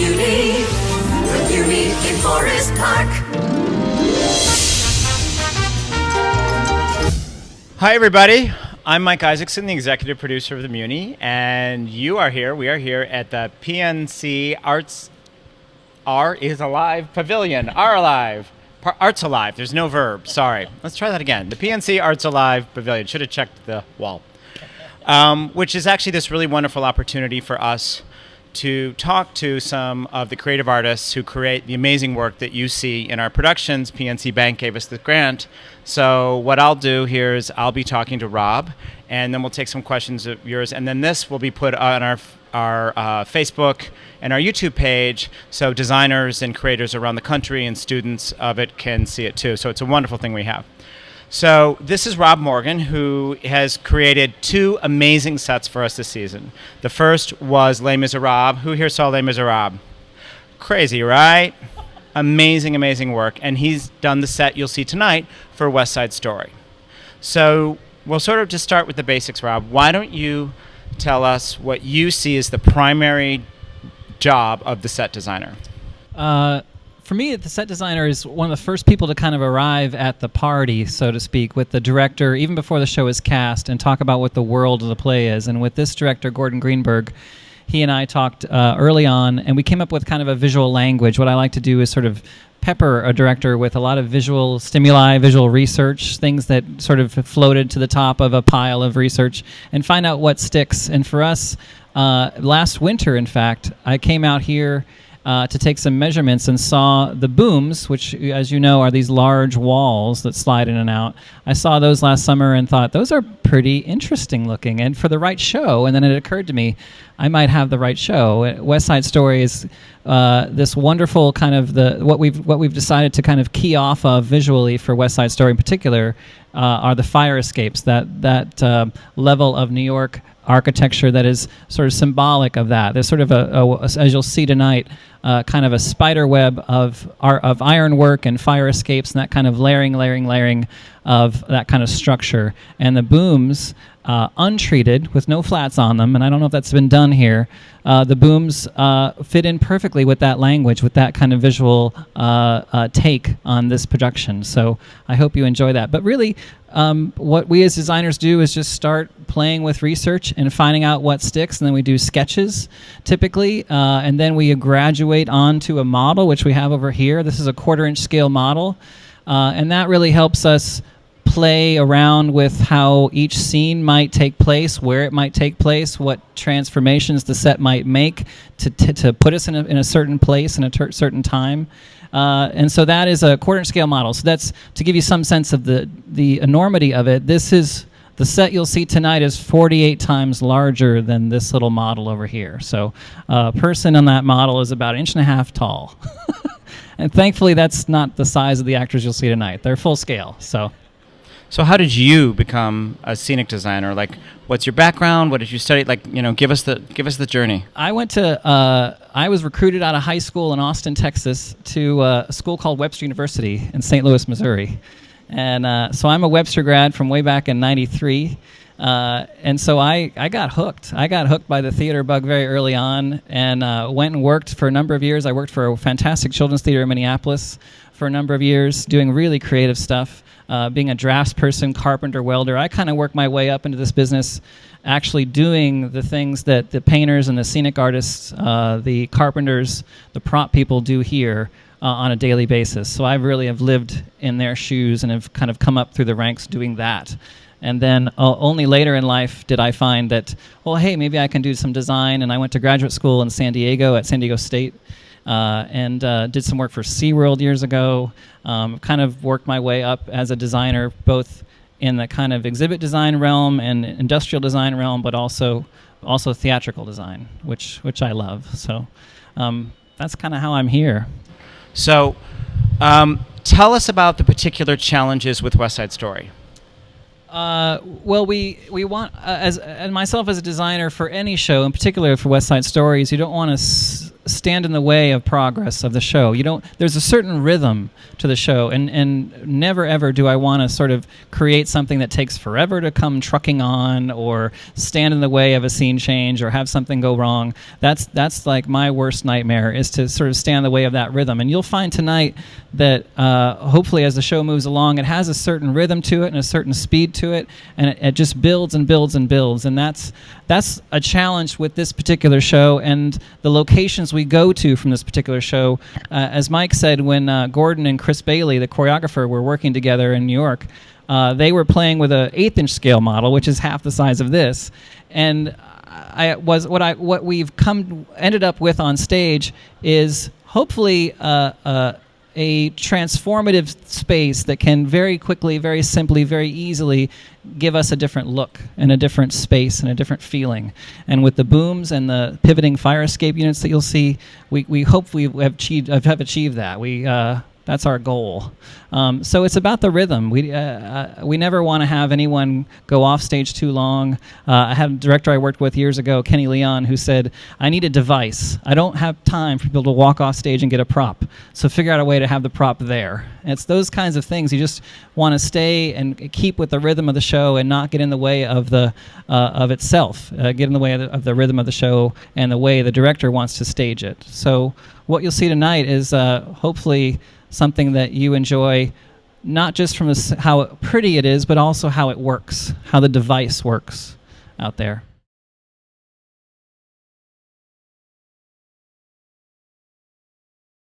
Muny, from Muny in Forest Park. Hi, everybody. I'm Mike Isaacson, the executive producer of the Muny, and we are here at the PNC Arts Pavilion. Arts Alive. There's no verb. Sorry. Let's try that again. The PNC Arts Alive Pavilion. Should have checked the wall. Which is actually this really wonderful opportunity for us to talk to some of the creative artists who create the amazing work that you see in our productions. PNC Bank gave us the grant. So what I'll do here is I'll be talking to Rob, and then we'll take some questions of yours, and then this will be put on our Facebook and our YouTube page, so designers and creators around the country and students of it can see it too. So it's a wonderful thing we have. So this is Rob Morgan, who has created two amazing sets for us this season. The first was Les Miserables. Who here saw Les Miserables? Crazy, right? Amazing, amazing work. And he's done the set you'll see tonight for West Side Story. So we'll sort of just start with the basics, Rob. Why don't you tell us what you see as the primary job of the set designer? For me, the set designer is one of the first people to kind of arrive at the party, so to speak, with the director, even before the show is cast, and talk about what the world of the play is. And with this director, Gordon Greenberg, he and I talked early on, and we came up with kind of a visual language. What I like to do is sort of pepper a director with a lot of visual stimuli, visual research, things that sort of floated to the top of a pile of research, and find out what sticks. And for us, last winter, in fact, I came out here to take some measurements and saw the booms, which, as you know, are these large walls that slide in and out. I saw those last summer and thought, those are pretty interesting looking and for the right show. And then it occurred to me, I might have the right show. West Side Story is this wonderful kind of what we've decided to kind of key off of visually for West Side Story in particular are the fire escapes, that level of New York architecture that is sort of symbolic of that. There's sort of as you'll see tonight, kind of a spider web of ironwork and fire escapes and that kind of layering of that kind of structure. And the booms, untreated with no flats on them, and I don't know if that's been done here, the booms fit in perfectly with that language, with that kind of visual take on this production. So I hope you enjoy that. But really, what we as designers do is just start playing with research and finding out what sticks, and then we do sketches typically, and then we graduate onto a model, which we have over here. This is a 1/4-inch scale model, and that really helps us play around with how each scene might take place, where it might take place, what transformations the set might make to put us in a certain place in a certain time. And so that is a 1/4-inch scale model. So that's to give you some sense of the enormity of it. This is the set you'll see tonight is 48 times larger than this little model over here. So a person on that model is about 1.5 inches tall. And thankfully that's not the size of the actors you'll see tonight. They're full scale. So how did you become a scenic designer? Like, what's your background? What did you study? Like, give us the journey. I was recruited out of high school in Austin, Texas, to a school called Webster University in St. Louis, Missouri. And so I'm a Webster grad from way back in '93. And so I got hooked. I got hooked by the theater bug very early on, and went and worked for a number of years. I worked for a fantastic children's theater in Minneapolis for a number of years, doing really creative stuff. Being a draftsperson, carpenter, welder, I kind of worked my way up into this business, actually doing the things that the painters and the scenic artists, the carpenters, the prop people do here on a daily basis. So I really have lived in their shoes and have kind of come up through the ranks doing that. And then only later in life did I find that, well, hey, maybe I can do some design. And I went to graduate school in San Diego at San Diego State. And did some work for SeaWorld years ago. Kind of worked my way up as a designer, both in the kind of exhibit design realm and industrial design realm, but also theatrical design, which I love. So that's kind of how I'm here. So tell us about the particular challenges with West Side Story. Well, we want, and myself as a designer for any show, in particular for West Side Stories, you don't want to stand in the way of progress of the show. You don't. There's a certain rhythm to the show, and never ever do I want to sort of create something that takes forever to come trucking on, or stand in the way of a scene change, or have something go wrong. That's like my worst nightmare, is to sort of stand in the way of that rhythm. And you'll find tonight that hopefully as the show moves along, it has a certain rhythm to it and a certain speed to it, and it just builds and builds and builds. And that's a challenge with this particular show and the locations we go to from this particular show. As Mike said, when Gordon and Chris Bailey, the choreographer, were working together in New York, they were playing with an 1/8" scale model, which is half the size of this. And what we've ended up with on stage is hopefully a transformative space that can very quickly, very simply, very easily give us a different look and a different space and a different feeling. And with the booms and the pivoting fire escape units that you'll see, we hope we have achieved that. That's our goal. So it's about the rhythm. We never want to have anyone go off stage too long. I had a director I worked with years ago, Kenny Leon, who said, "I need a device. I don't have time for people to walk off stage and get a prop. So figure out a way to have the prop there." And it's those kinds of things. You just want to stay and keep with the rhythm of the show and not get in the way of of itself. Get in the way of the rhythm of the show and the way the director wants to stage it. So what you'll see tonight is hopefully something that you enjoy, not just from how pretty it is, but also how it works, how the device works out there.